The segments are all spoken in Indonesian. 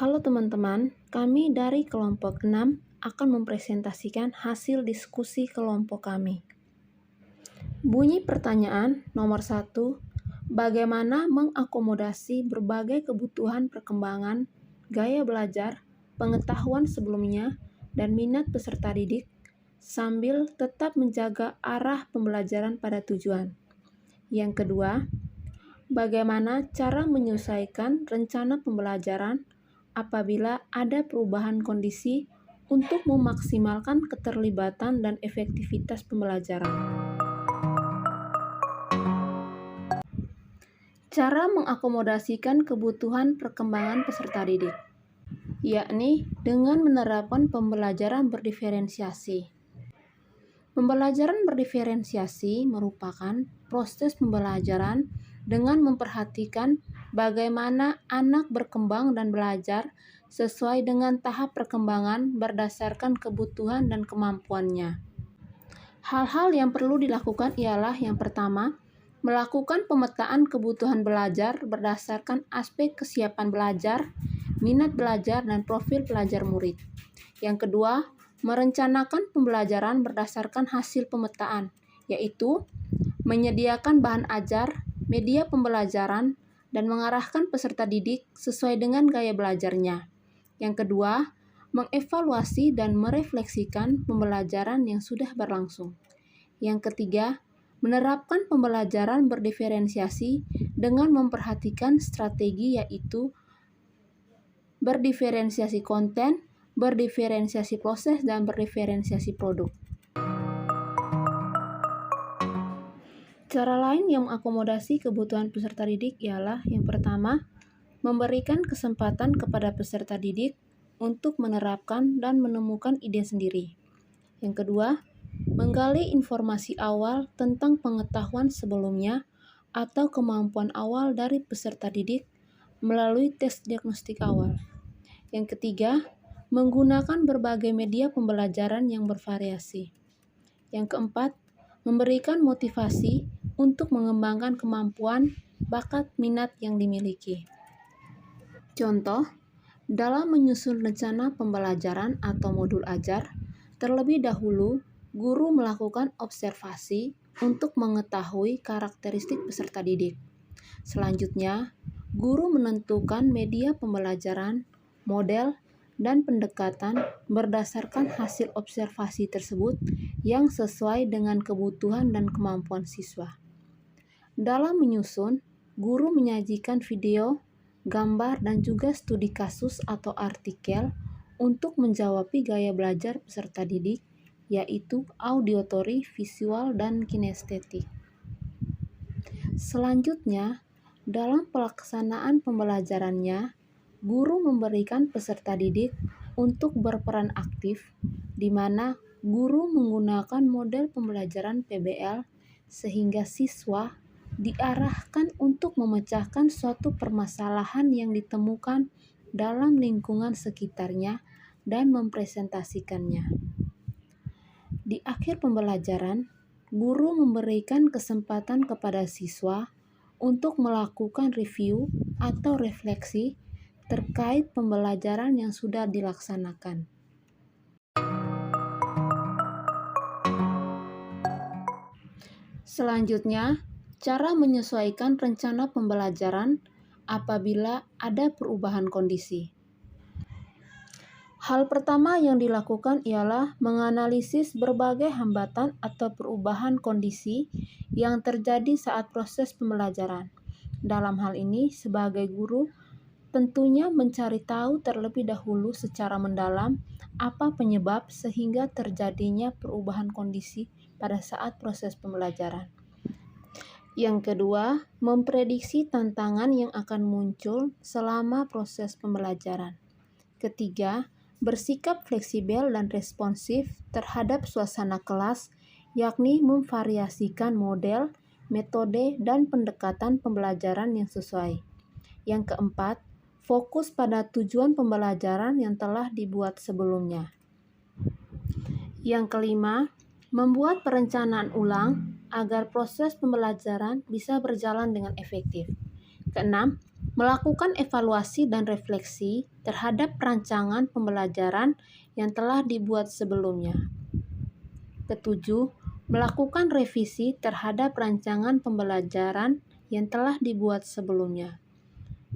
Halo teman-teman, kami dari kelompok 6 akan mempresentasikan hasil diskusi kelompok kami. Bunyi pertanyaan nomor 1, bagaimana mengakomodasi berbagai kebutuhan perkembangan, gaya belajar, pengetahuan sebelumnya, dan minat peserta didik, sambil tetap menjaga arah pembelajaran pada tujuan. Yang kedua, bagaimana cara menyesuaikan rencana pembelajaran apabila ada perubahan kondisi untuk memaksimalkan keterlibatan dan efektivitas pembelajaran. Cara mengakomodasikan kebutuhan perkembangan peserta didik, yakni dengan menerapkan pembelajaran berdiferensiasi. Pembelajaran berdiferensiasi merupakan proses pembelajaran dengan memperhatikan bagaimana anak berkembang dan belajar sesuai dengan tahap perkembangan berdasarkan kebutuhan dan kemampuannya. Hal-hal yang perlu dilakukan ialah yang pertama, melakukan pemetaan kebutuhan belajar berdasarkan aspek kesiapan belajar, minat belajar, dan profil pelajar murid. Yang kedua, merencanakan pembelajaran berdasarkan hasil pemetaan, yaitu menyediakan bahan ajar, media pembelajaran, dan mengarahkan peserta didik sesuai dengan gaya belajarnya. Yang kedua, mengevaluasi dan merefleksikan pembelajaran yang sudah berlangsung. Yang ketiga, menerapkan pembelajaran berdiferensiasi dengan memperhatikan strategi yaitu berdiferensiasi konten, berdiferensiasi proses, dan berdiferensiasi produk. Cara lain yang mengakomodasi kebutuhan peserta didik ialah yang pertama, memberikan kesempatan kepada peserta didik untuk menerapkan dan menemukan ide sendiri. Yang kedua, menggali informasi awal tentang pengetahuan sebelumnya atau kemampuan awal dari peserta didik melalui tes diagnostik awal. Yang ketiga, menggunakan berbagai media pembelajaran yang bervariasi. Yang keempat, memberikan motivasi untuk mengembangkan kemampuan, bakat, minat yang dimiliki. Contoh, dalam menyusun rencana pembelajaran atau modul ajar, terlebih dahulu guru melakukan observasi untuk mengetahui karakteristik peserta didik. Selanjutnya, guru menentukan media pembelajaran, model, dan pendekatan berdasarkan hasil observasi tersebut yang sesuai dengan kebutuhan dan kemampuan siswa. Dalam menyusun, guru menyajikan video, gambar, dan juga studi kasus atau artikel untuk menjawabi gaya belajar peserta didik, yaitu auditory, visual, dan kinestetik. Selanjutnya, dalam pelaksanaan pembelajarannya, guru memberikan peserta didik untuk berperan aktif, di mana guru menggunakan model pembelajaran PBL sehingga siswa diarahkan untuk memecahkan suatu permasalahan yang ditemukan dalam lingkungan sekitarnya dan mempresentasikannya. Di akhir pembelajaran, guru memberikan kesempatan kepada siswa untuk melakukan review atau refleksi terkait pembelajaran yang sudah dilaksanakan. Selanjutnya, cara menyesuaikan rencana pembelajaran apabila ada perubahan kondisi. Hal pertama yang dilakukan ialah menganalisis berbagai hambatan atau perubahan kondisi yang terjadi saat proses pembelajaran. Dalam hal ini, sebagai guru, tentunya mencari tahu terlebih dahulu secara mendalam apa penyebab sehingga terjadinya perubahan kondisi pada saat proses pembelajaran. Yang kedua, memprediksi tantangan yang akan muncul selama proses pembelajaran. Ketiga, bersikap fleksibel dan responsif terhadap suasana kelas, yakni memvariasikan model, metode, dan pendekatan pembelajaran yang sesuai. Yang keempat, fokus pada tujuan pembelajaran yang telah dibuat sebelumnya. Yang kelima, membuat perencanaan ulang agar proses pembelajaran bisa berjalan dengan efektif. Keenam, Melakukan evaluasi dan refleksi terhadap rancangan pembelajaran yang telah dibuat sebelumnya. Ketujuh, melakukan revisi terhadap rancangan pembelajaran yang telah dibuat sebelumnya.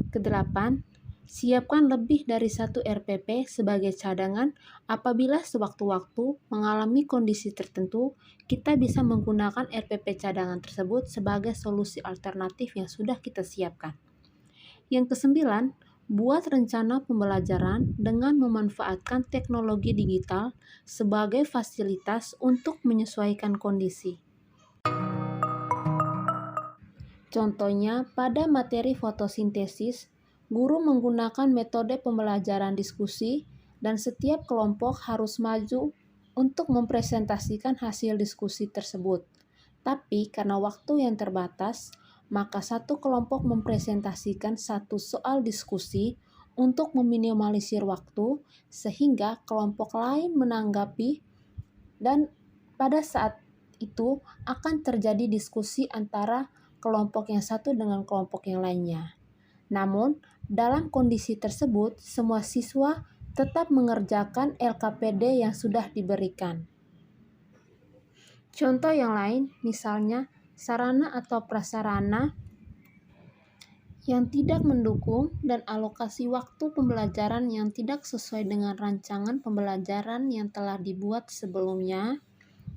Kedelapan, siapkan lebih dari satu RPP sebagai cadangan apabila sewaktu-waktu mengalami kondisi tertentu, kita bisa menggunakan RPP cadangan tersebut sebagai solusi alternatif yang sudah kita siapkan. Yang kesembilan, buat rencana pembelajaran dengan memanfaatkan teknologi digital sebagai fasilitas untuk menyesuaikan kondisi. Contohnya, pada materi fotosintesis, guru menggunakan metode pembelajaran diskusi dan setiap kelompok harus maju untuk mempresentasikan hasil diskusi tersebut. Tapi karena waktu yang terbatas, maka satu kelompok mempresentasikan satu soal diskusi untuk meminimalisir waktu sehingga kelompok lain menanggapi dan pada saat itu akan terjadi diskusi antara kelompok yang satu dengan kelompok yang lainnya. Namun, dalam kondisi tersebut, semua siswa tetap mengerjakan LKPD yang sudah diberikan. Contoh yang lain, misalnya sarana atau prasarana yang tidak mendukung dan alokasi waktu pembelajaran yang tidak sesuai dengan rancangan pembelajaran yang telah dibuat sebelumnya,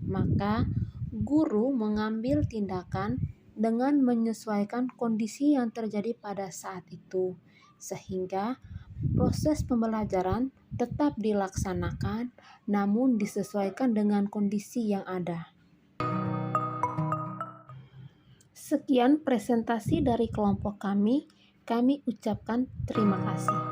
maka guru mengambil tindakan dengan menyesuaikan kondisi yang terjadi pada saat itu, sehingga proses pembelajaran tetap dilaksanakan namun disesuaikan dengan kondisi yang ada. Sekian presentasi dari kelompok kami ucapkan terima kasih.